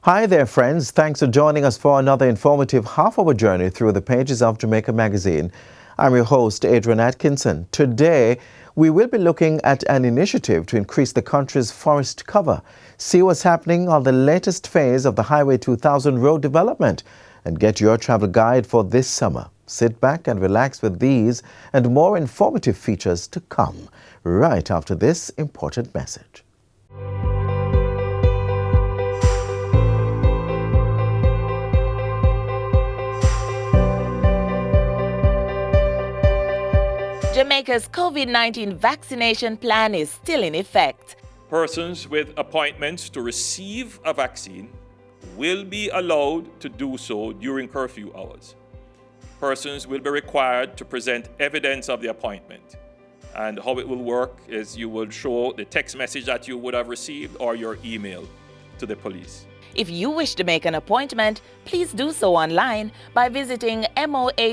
Hi there, friends. Thanks for joining us for another informative half-hour journey through the pages of Jamaica Magazine. I'm your host, Adrian Atkinson. Today, we will be looking at an initiative to increase the country's forest cover, see what's happening on the latest phase of the Highway 2000 road development, and get your travel guide for this summer. Sit back and relax with these and more informative features to come, right after this important message. Jamaica's COVID-19 vaccination plan is still in effect. Persons with appointments to receive a vaccine will be allowed to do so during curfew hours. Persons will be required to present evidence of the appointment. And how it will work is you will show the text message that you would have received or your email to the police. If you wish to make an appointment, please do so online by visiting moh.gov.jm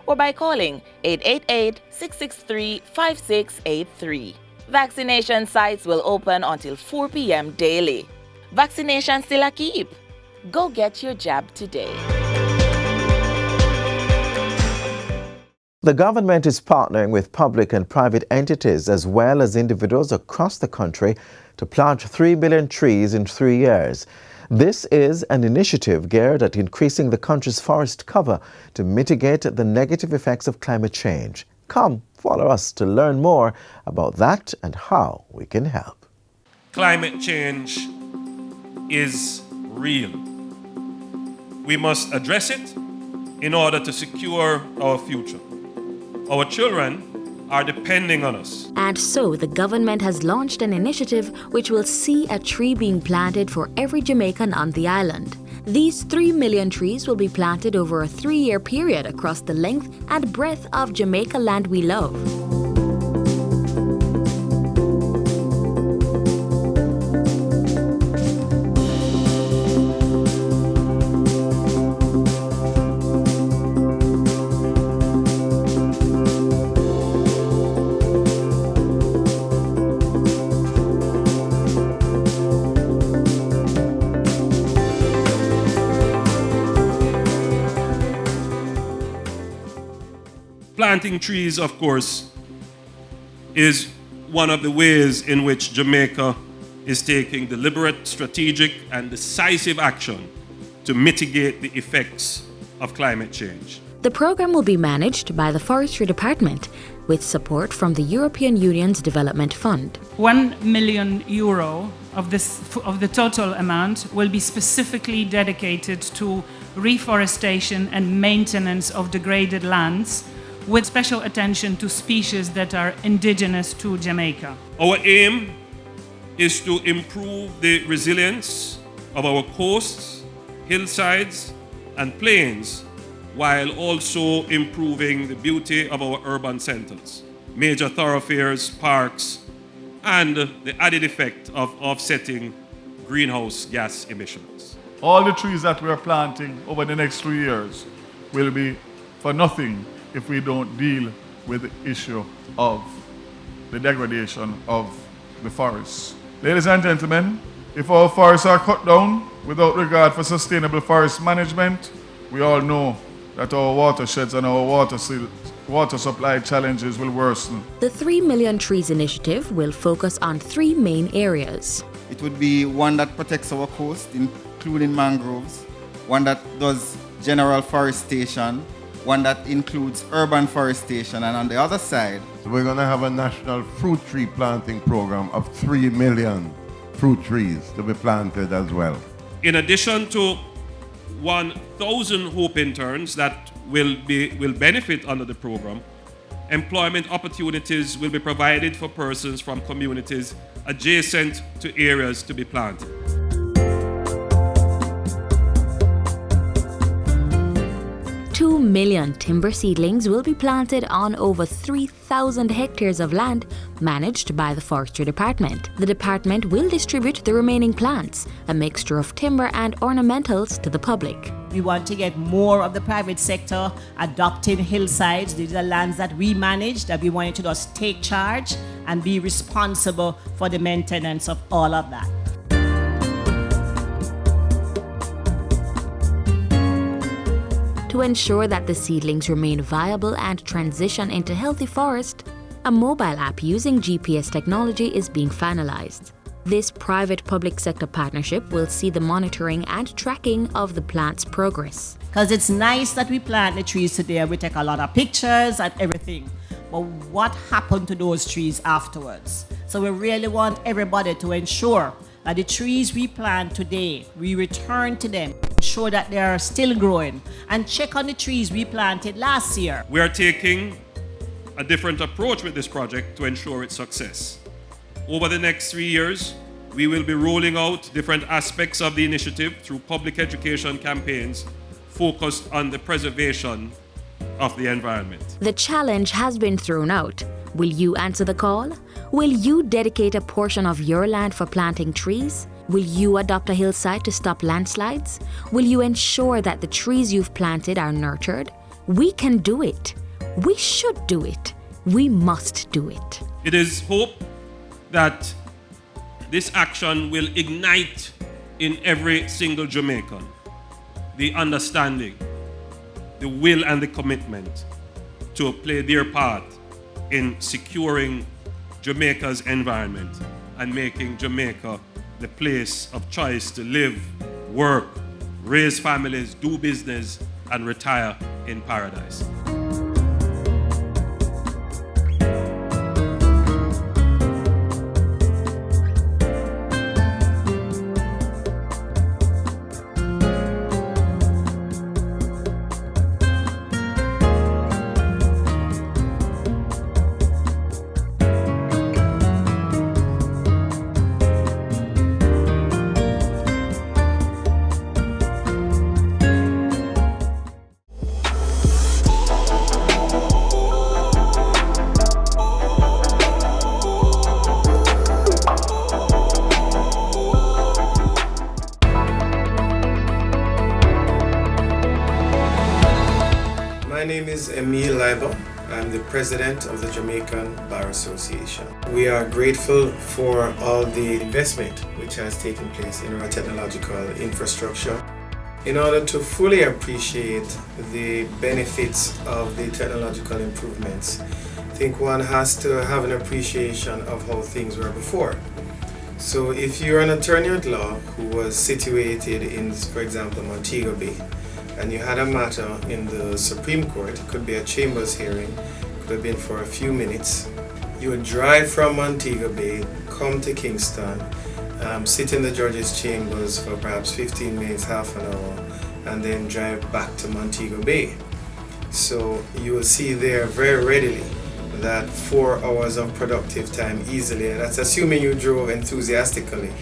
or by calling 888-663-5683. Vaccination sites will open until 4 p.m. daily. Vaccination still a keep. Go get your jab today. The government is partnering with public and private entities as well as individuals across the country to plant 3 million trees in 3 years. This is an initiative geared at increasing the country's forest cover to mitigate the negative effects of climate change. Come, follow us to learn more about that and how we can help. Climate change is real. We must address it in order to secure our future. Our children are depending on us. And so the government has launched an initiative which will see a tree being planted for every Jamaican on the island. These 3 million trees will be planted over a 3-year period across the length and breadth of Jamaica land we love. Planting trees, of course, is one of the ways in which Jamaica is taking deliberate, strategic, and decisive action to mitigate the effects of climate change. The program will be managed by the Forestry Department with support from the European Union's Development Fund. €1 million of the total amount will be specifically dedicated to reforestation and maintenance of degraded lands, with special attention to species that are indigenous to Jamaica. Our aim is to improve the resilience of our coasts, hillsides, and plains, while also improving the beauty of our urban centers, major thoroughfares, parks, and the added effect of offsetting greenhouse gas emissions. All the trees that we are planting over the next 3 years will be for nothing if we don't deal with the issue of the degradation of the forests. Ladies and gentlemen, if our forests are cut down without regard for sustainable forest management, we all know that our watersheds and our water supply challenges will worsen. The 3 Million Trees initiative will focus on 3 main areas. It would be one that protects our coast, including mangroves, one that does general forestation, one that includes urban forestation, and on the other side, so we're going to have a national fruit tree planting program of 3 million fruit trees to be planted as well. In addition to 1,000 Hope interns that will benefit under the program, employment opportunities will be provided for persons from communities adjacent to areas to be planted. 2 million timber seedlings will be planted on over 3,000 hectares of land managed by the Forestry Department. The department will distribute the remaining plants, a mixture of timber and ornamentals, to the public. We want to get more of the private sector adopting hillsides. These are lands that we manage, that we want to just take charge and be responsible for the maintenance of all of that. To ensure that the seedlings remain viable and transition into healthy forest, a mobile app using GPS technology is being finalized. This private-public sector partnership will see the monitoring and tracking of the plant's progress. Because it's nice that we plant the trees today, we take a lot of pictures and everything. But what happened to those trees afterwards? So we really want everybody to ensure that the trees we plant today, we return to them, ensure that they are still growing, and check on the trees we planted last year. We are taking a different approach with this project to ensure its success. Over the next 3 years, we will be rolling out different aspects of the initiative through public education campaigns focused on the preservation of the environment. The challenge has been thrown out. Will you answer the call? Will you dedicate a portion of your land for planting trees? Will you adopt a hillside to stop landslides? Will you ensure that the trees you've planted are nurtured? We can do it. We should do it. We must do it. It is hope that this action will ignite in every single Jamaican the understanding, the will and the commitment to play their part in securing Jamaica's environment and making Jamaica the place of choice to live, work, raise families, do business, and retire in paradise. My name is I'm the president of the Jamaican Bar Association. We are grateful for all the investment which has taken place in our technological infrastructure. In order to fully appreciate the benefits of the technological improvements, I think one has to have an appreciation of how things were before. So if you're an attorney at law who was situated in, for example, Montego Bay, and you had a matter in the Supreme Court, it could be a chambers hearing, could have been for a few minutes. You would drive from Montego Bay, come to Kingston, sit in the judge's chambers for perhaps 15 minutes, half an hour, and then drive back to Montego Bay. So you will see there very readily that 4 hours of productive time easily, and that's assuming you drove enthusiastically,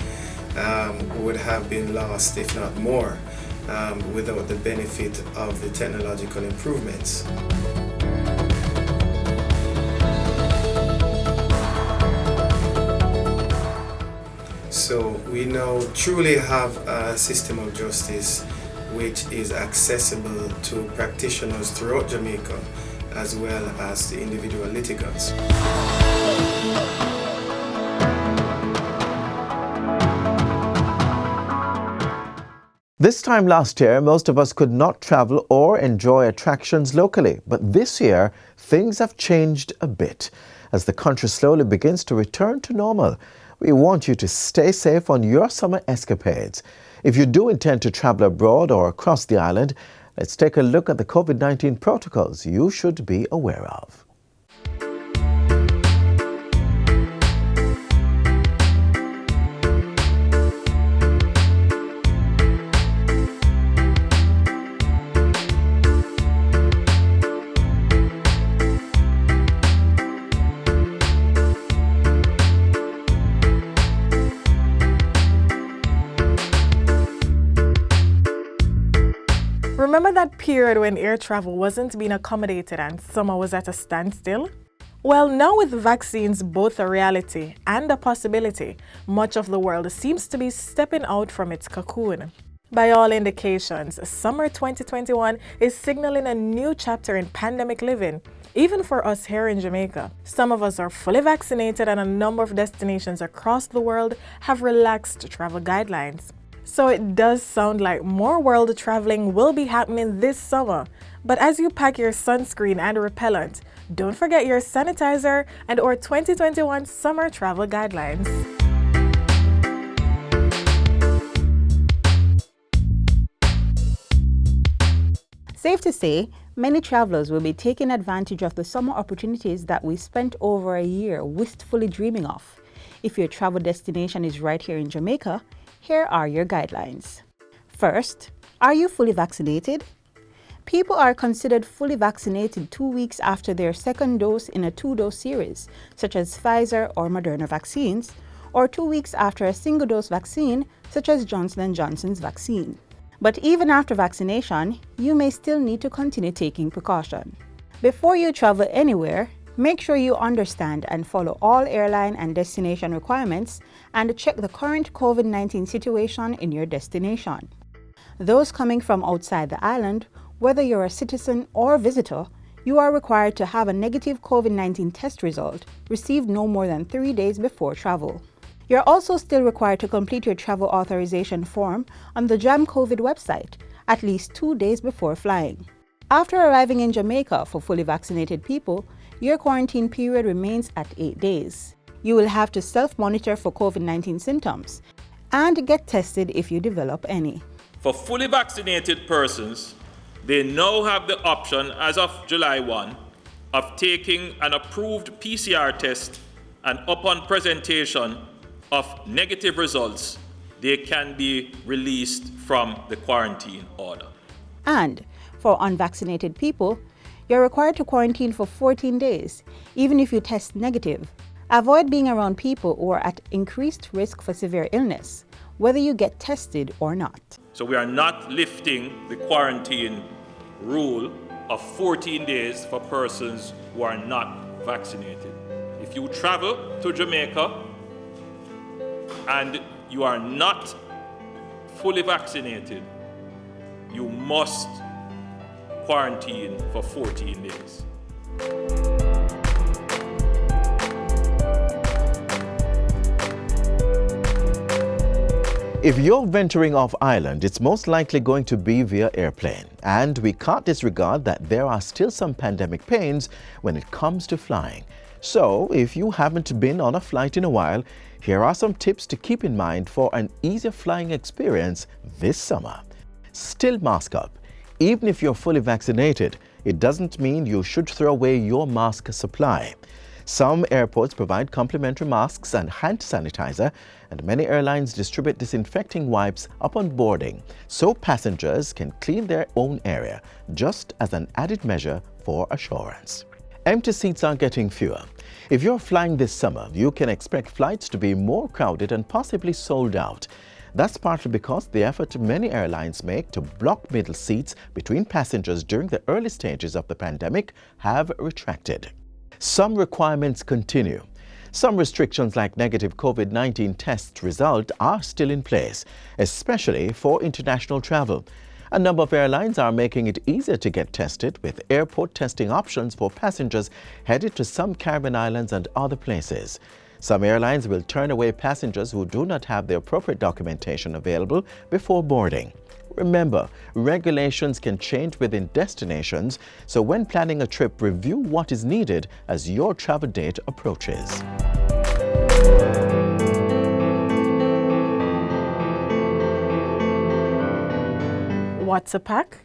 would have been lost, if not more, without the benefit of the technological improvements. So we now truly have a system of justice which is accessible to practitioners throughout Jamaica as well as the individual litigants. This time last year, most of us could not travel or enjoy attractions locally. But this year, things have changed a bit. As the country slowly begins to return to normal, we want you to stay safe on your summer escapades. If you do intend to travel abroad or across the island, let's take a look at the COVID-19 protocols you should be aware of. Remember that period when air travel wasn't being accommodated and summer was at a standstill? Well, now with vaccines both a reality and a possibility, much of the world seems to be stepping out from its cocoon. By all indications, summer 2021 is signaling a new chapter in pandemic living, even for us here in Jamaica. Some of us are fully vaccinated and a number of destinations across the world have relaxed travel guidelines. So it does sound like more world traveling will be happening this summer. But as you pack your sunscreen and repellent, don't forget your sanitizer and our 2021 summer travel guidelines. Safe to say, many travelers will be taking advantage of the summer opportunities that we spent over a year wistfully dreaming of. If your travel destination is right here in Jamaica, here are your guidelines. First, are you fully vaccinated? People are considered fully vaccinated 2 weeks after their second dose in a 2-dose series, such as Pfizer or Moderna vaccines, or 2 weeks after a single-dose vaccine, such as Johnson & Johnson's vaccine. But even after vaccination, you may still need to continue taking precaution. Before you travel anywhere, make sure you understand and follow all airline and destination requirements and check the current COVID-19 situation in your destination. Those coming from outside the island, whether you're a citizen or visitor, you are required to have a negative COVID-19 test result received no more than 3 days before travel. You're also still required to complete your travel authorization form on the Jam COVID website at least 2 days before flying. After arriving in Jamaica for fully vaccinated people, your quarantine period remains at 8 days. You will have to self-monitor for COVID-19 symptoms and get tested if you develop any. For fully vaccinated persons, they now have the option as of July 1 of taking an approved PCR test, and upon presentation of negative results, they can be released from the quarantine order. And for unvaccinated people, you're required to quarantine for 14 days, even if you test negative. Avoid being around people who are at increased risk for severe illness, whether you get tested or not. So we are not lifting the quarantine rule of 14 days for persons who are not vaccinated. If you travel to Jamaica and you are not fully vaccinated, you must quarantine for 14 days. If you're venturing off island, it's most likely going to be via airplane. And we can't disregard that there are still some pandemic pains when it comes to flying. So if you haven't been on a flight in a while, here are some tips to keep in mind for an easier flying experience this summer. Still mask up. Even if you're fully vaccinated, it doesn't mean you should throw away your mask supply. Some airports provide complimentary masks and hand sanitizer, and many airlines distribute disinfecting wipes upon boarding so passengers can clean their own area, just as an added measure for assurance. Empty seats are getting fewer. If you're flying this summer, you can expect flights to be more crowded and possibly sold out. That's partly because the effort many airlines make to block middle seats between passengers during the early stages of the pandemic have retracted. Some requirements continue. Some restrictions like negative COVID-19 test result are still in place, especially for international travel. A number of airlines are making it easier to get tested with airport testing options for passengers headed to some Caribbean islands and other places. Some airlines will turn away passengers who do not have the appropriate documentation available before boarding. Remember, regulations can change within destinations, so when planning a trip, review what is needed as your travel date approaches. What to pack?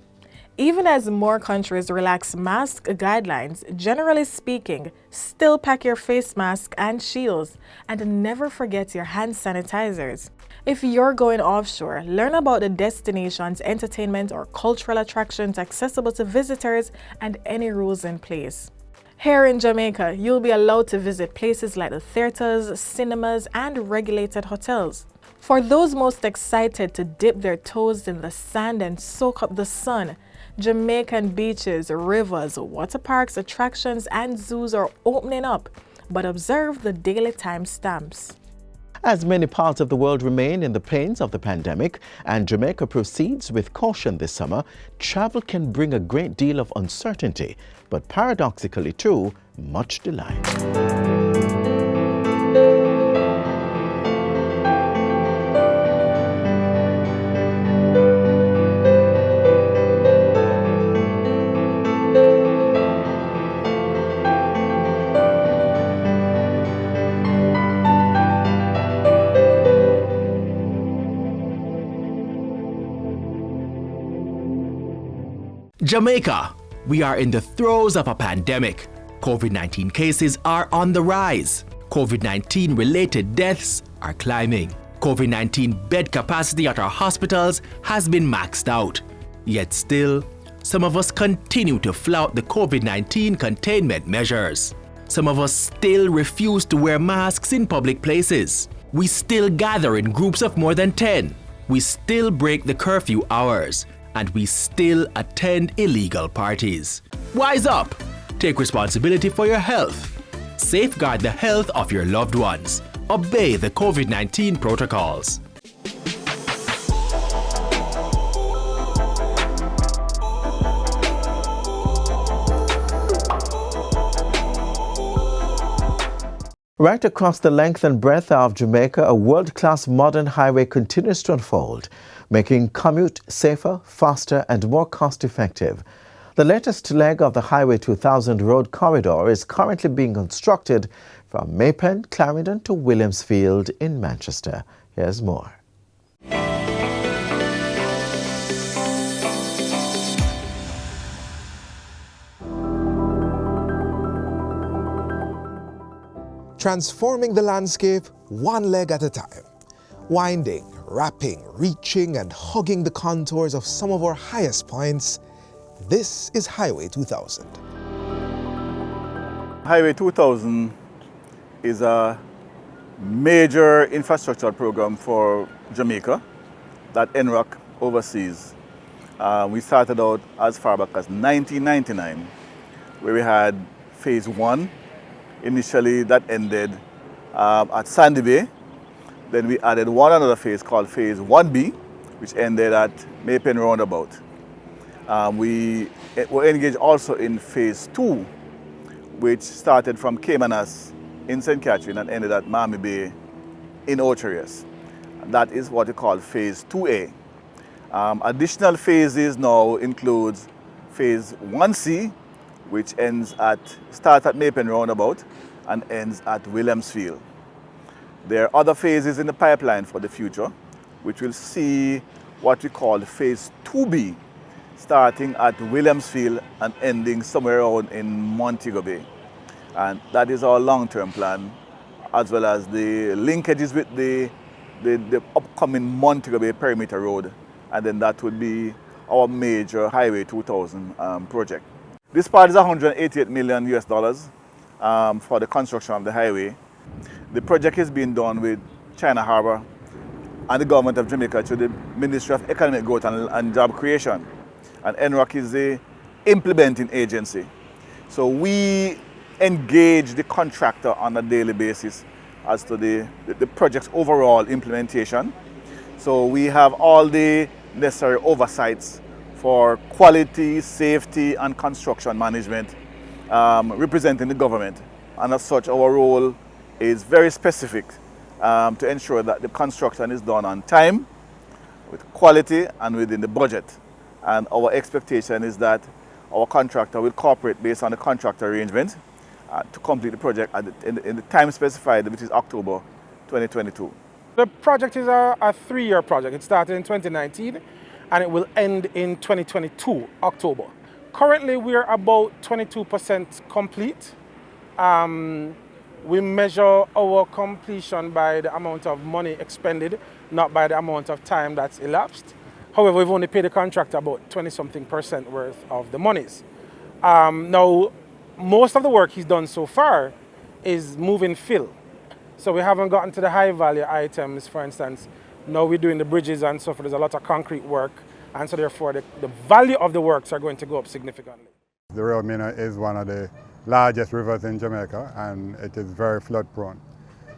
Even as more countries relax mask guidelines, generally speaking, still pack your face mask and shields, and never forget your hand sanitizers. If you're going offshore, learn about the destination's entertainment or cultural attractions accessible to visitors and any rules in place. Here in Jamaica, you'll be allowed to visit places like the theaters, cinemas, and regulated hotels. For those most excited to dip their toes in the sand and soak up the sun, Jamaican beaches, rivers, water parks, attractions, and zoos are opening up, but observe the daily timestamps. As many parts of the world remain in the pains of the pandemic and Jamaica proceeds with caution this summer, travel can bring a great deal of uncertainty, but paradoxically too, much delight. Jamaica, we are in the throes of a pandemic. COVID-19 cases are on the rise. COVID-19 related deaths are climbing. COVID-19 bed capacity at our hospitals has been maxed out. Yet still, some of us continue to flout the COVID-19 containment measures. Some of us still refuse to wear masks in public places. We still gather in groups of more than 10. We still break the curfew hours. And we still attend illegal parties. Wise up! Take responsibility for your health. Safeguard the health of your loved ones. Obey the COVID-19 protocols. Right across the length and breadth of Jamaica, a world-class modern highway continues to unfold, making commute safer, faster and more cost-effective. The latest leg of the Highway 2000 road corridor is currently being constructed from Maypen, Clarendon to Williamsfield in Manchester. Here's more. Transforming the landscape one leg at a time. Winding, wrapping, reaching and hugging the contours of some of our highest points, this is Highway 2000. Highway 2000 is a major infrastructure program for Jamaica that NROC oversees. We started out as far back as 1999, where we had phase 1. Initially, that ended at Sandy Bay. Then we added one another phase called phase 1B, which ended at Maypen Roundabout. We were engaged also in phase 2, which started from Caymanas in St. Catherine and ended at Miami Bay in Ocherius. That is what we call phase 2A. Additional phases now includes phase 1C, which starts at Maypen Roundabout and ends at Williamsfield. There are other phases in the pipeline for the future, which will see what we call phase 2B, starting at Williamsfield and ending somewhere around in Montego Bay. And that is our long-term plan, as well as the linkages with the upcoming Montego Bay Perimeter Road, and then that would be our major Highway 2000 project. This part is $188 million for the construction of the highway. The project is being done with China Harbour and the government of Jamaica through the Ministry of Economic Growth and Job Creation. And NROC is the implementing agency. So we engage the contractor on a daily basis as to the project's overall implementation. So we have all the necessary oversights for quality, safety and construction management representing the government. And as such, our role is very specific to ensure that the construction is done on time, with quality and within the budget. And our expectation is that our contractor will cooperate based on the contract arrangement to complete the project in the time specified, which is October 2022. The project is a 3-year project. It started in 2019 and it will end in 2022, October. Currently, we're about 22% complete. We measure our completion by the amount of money expended, not by the amount of time that's elapsed. However, we've only paid the contractor about 20-something% worth of the monies. Now, most of the work he's done so far is moving fill. So we haven't gotten to the high value items, for instance. Now we're doing the bridges and so forth. There's a lot of concrete work. And so therefore, the value of the works are going to go up significantly. The Rio Mina is one of the largest rivers in Jamaica, and it is very flood prone.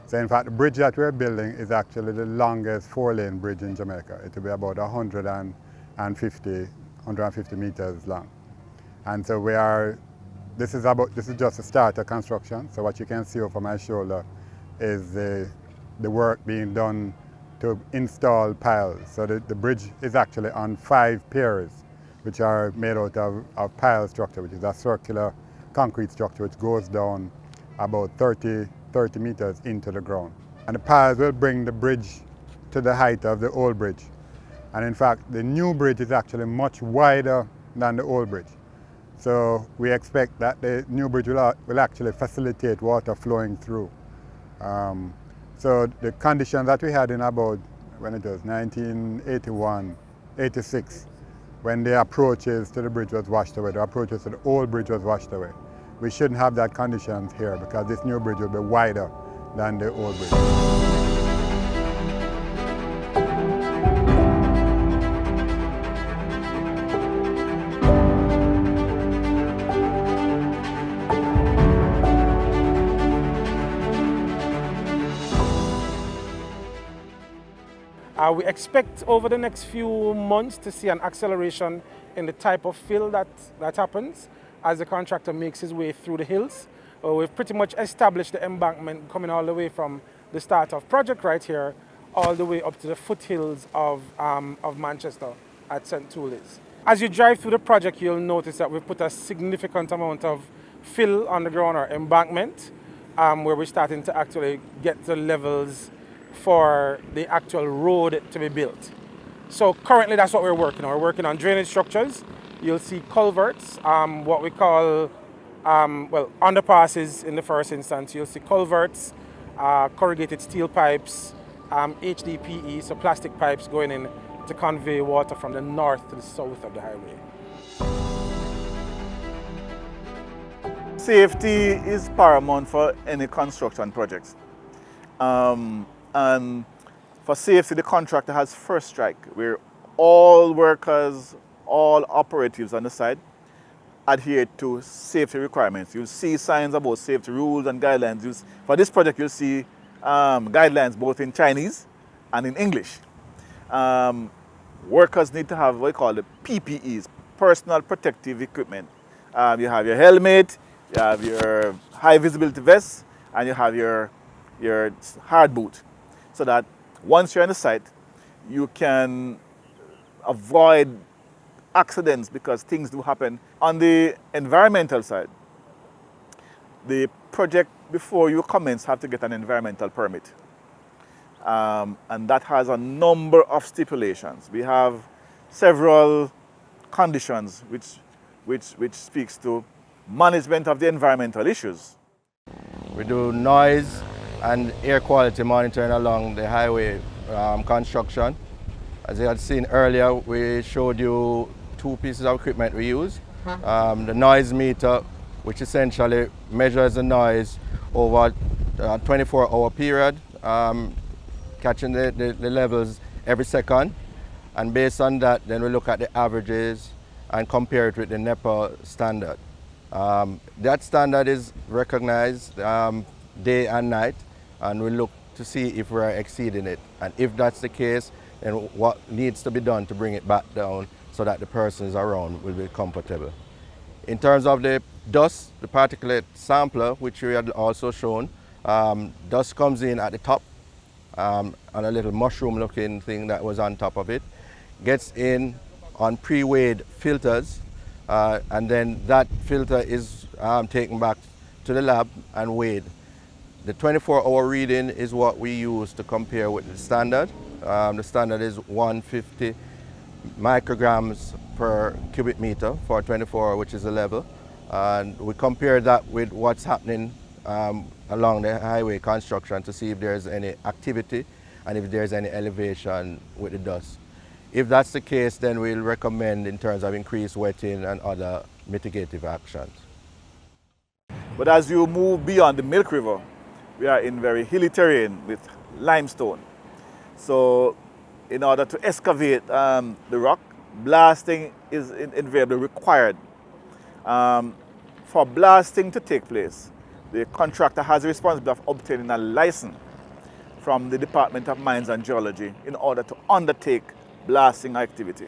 So in fact, the bridge that we're building is actually the longest 4-lane bridge in Jamaica. It will be about 150 meters long. And so this is just a start of construction. So what you can see over my shoulder is the work being done to install piles. So the bridge is actually on 5 piers, which are made out of pile structure, which is a circular concrete structure which goes down about 30 meters into the ground. And the piles will bring the bridge to the height of the old bridge. And in fact, the new bridge is actually much wider than the old bridge. So we expect that the new bridge will actually facilitate water flowing through. So the conditions that we had in about, when it was 1981, 86, when the approaches to the bridge was washed away, the approaches to the old bridge was washed away. We shouldn't have that conditions here because this new bridge will be wider than the old bridge. We expect over the next few months to see an acceleration in the type of fill that happens as the contractor makes his way through the hills. We've pretty much established the embankment coming all the way from the start of project right here all the way up to the foothills of Manchester at St. Toulouse. As you drive through the project, you'll notice that we've put a significant amount of fill on the ground or embankment where we're starting to actually get the levels for the actual road to be built. So currently that's what we're working on. We're working on drainage structures. You'll see culverts, what we call, underpasses in the first instance. You'll see culverts, corrugated steel pipes, HDPE, so plastic pipes going in to convey water from the north to the south of the highway. Safety is paramount for any construction projects. And for safety, the contractor has first strike, where all workers, all operatives on the site adhere to safety requirements. You'll see signs about safety rules and guidelines. For this project, you'll see guidelines both in Chinese and in English. Workers need to have what we call the PPEs, personal protective equipment. You have your helmet, you have your high visibility vest, and you have your hard boot. So that once you're on the site, you can avoid accidents because things do happen. On the environmental side, the project before you commence have to get an environmental permit. And that has a number of stipulations. We have several conditions which speaks to management of the environmental issues. We do noise and air quality monitoring along the highway construction. As you had seen earlier, we showed you two pieces of equipment we use. The noise meter, which essentially measures the noise over a 24-hour period, catching the levels every second. And based on that, then we look at the averages and compare it with the NEPA standard. That standard is recognized day and night, and we look to see if we are exceeding it. And if that's the case, then what needs to be done to bring it back down so that the persons around will be comfortable. In terms of the dust, the particulate sampler, which we had also shown, dust comes in at the top on a little mushroom looking thing that was on top of it, gets in on pre-weighed filters, and then that filter is taken back to the lab and weighed. The 24-hour reading is what we use to compare with the standard. The standard is 150 micrograms per cubic meter for 24 hour, which is the level. And we compare that with what's happening along the highway construction to see if there's any activity and if there's any elevation with the dust. If that's the case, then we'll recommend in terms of increased wetting and other mitigative actions. But as you move beyond the Milk River, we are in very hilly terrain with limestone. So in order to excavate the rock, blasting is invariably required. For blasting to take place, the contractor has the responsibility of obtaining a license from the Department of Mines and Geology in order to undertake blasting activity.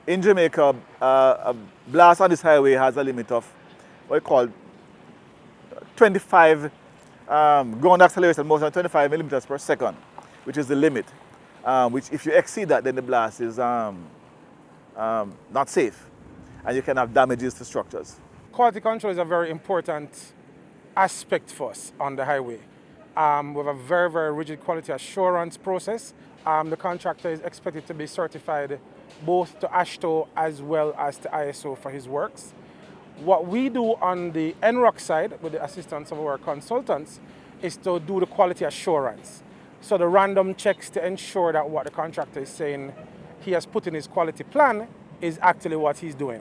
In Jamaica, a blast on this highway has a limit of what we call 25 ground acceleration motion, 25 millimeters per second, which is the limit. Which if you exceed that, then the blast is not safe, and you can have damages to structures. Quality control is a very important aspect for us on the highway. We have a very, very rigid quality assurance process. The contractor is expected to be certified both to AASHTO as well as to ISO for his works. What we do on the NROC side, with the assistance of our consultants, is to do the quality assurance. So the random checks to ensure that what the contractor is saying he has put in his quality plan is actually what he's doing.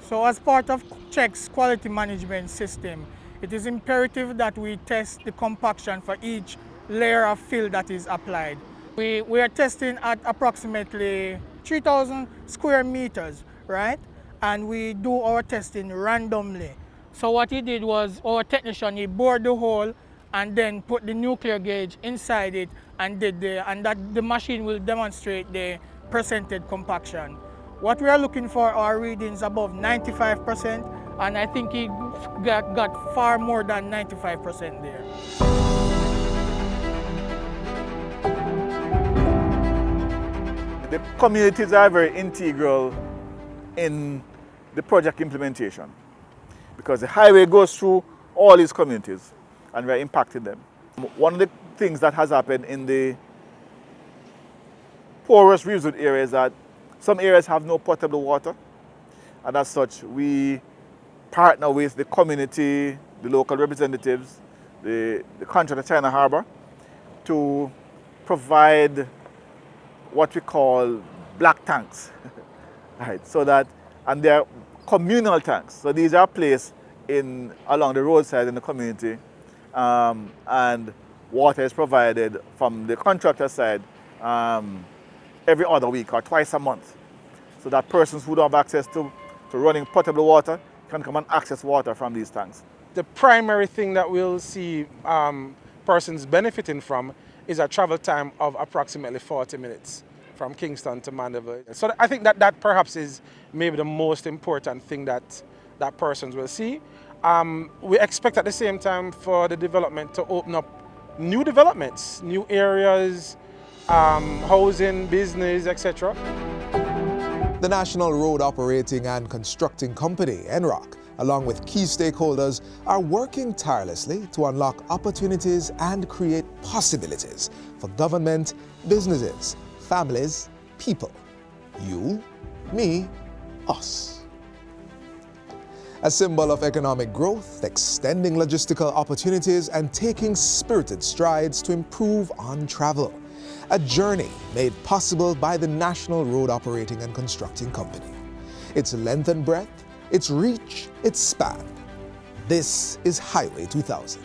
So as part of CHEC's quality management system, it is imperative that we test the compaction for each layer of fill that is applied. We are testing at approximately 3,000 square meters, right? And we do our testing randomly. So what he did was, our technician, he bored the hole and then put the nuclear gauge inside it and the machine will demonstrate the percentage compaction. What we are looking for are readings above 95%, and I think he got far more than 95% there. The communities are very integral in the project implementation because the highway goes through all these communities and we're impacting them. One of the things that has happened in the poorest resort areas is that some areas have no potable water, and as such we partner with the community, the local representatives, the contractor China Harbour to provide what we call black tanks. Right, so that, and they're communal tanks. So these are placed along the roadside in the community, and water is provided from the contractor side every other week or twice a month. So that persons who don't have access to running potable water can come and access water from these tanks. The primary thing that we'll see persons benefiting from is a travel time of approximately 40 minutes from Kingston to Mandeville. So I think that perhaps is maybe the most important thing that persons will see. We expect at the same time for the development to open up new developments, new areas, housing, business, etc. The National Road Operating and Constructing Company, NROC, along with key stakeholders, are working tirelessly to unlock opportunities and create possibilities for government, businesses, families, people. You, me, us. A symbol of economic growth, extending logistical opportunities and taking spirited strides to improve on travel. A journey made possible by the National Road Operating and Constructing Company. Its length and breadth, its reach, its span. This is Highway 2000.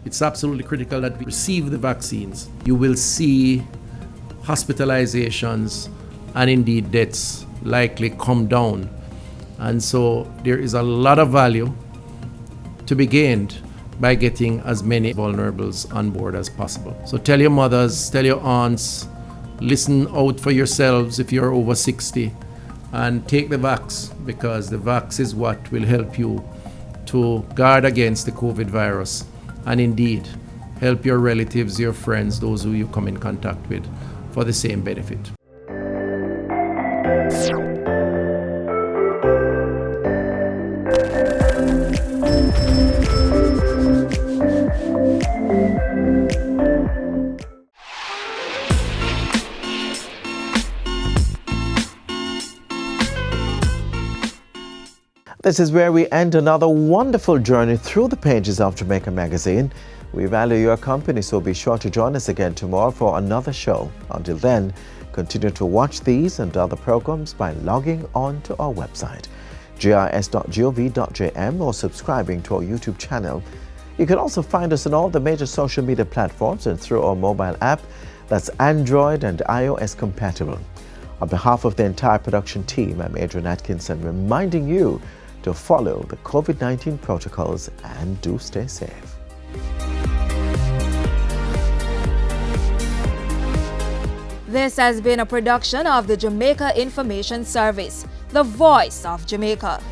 It's absolutely critical that we receive the vaccines. You will see hospitalizations and indeed deaths likely come down. And so there is a lot of value to be gained by getting as many vulnerables on board as possible. So tell your mothers, tell your aunts, listen out for yourselves if you're over 60 and take the vax, because the vax is what will help you to guard against the COVID virus and indeed help your relatives, your friends, those who you come in contact with for the same benefit. This is where we end another wonderful journey through the pages of Jamaica Magazine. We value your company, so be sure to join us again tomorrow for another show. Until then, continue to watch these and other programs by logging on to our website, gis.gov.jm, or subscribing to our YouTube channel. You can also find us on all the major social media platforms and through our mobile app that's Android and iOS compatible. On behalf of the entire production team, I'm Adrian Atkinson, reminding you to follow the COVID-19 protocols and do stay safe. This has been a production of the Jamaica Information Service, the voice of Jamaica.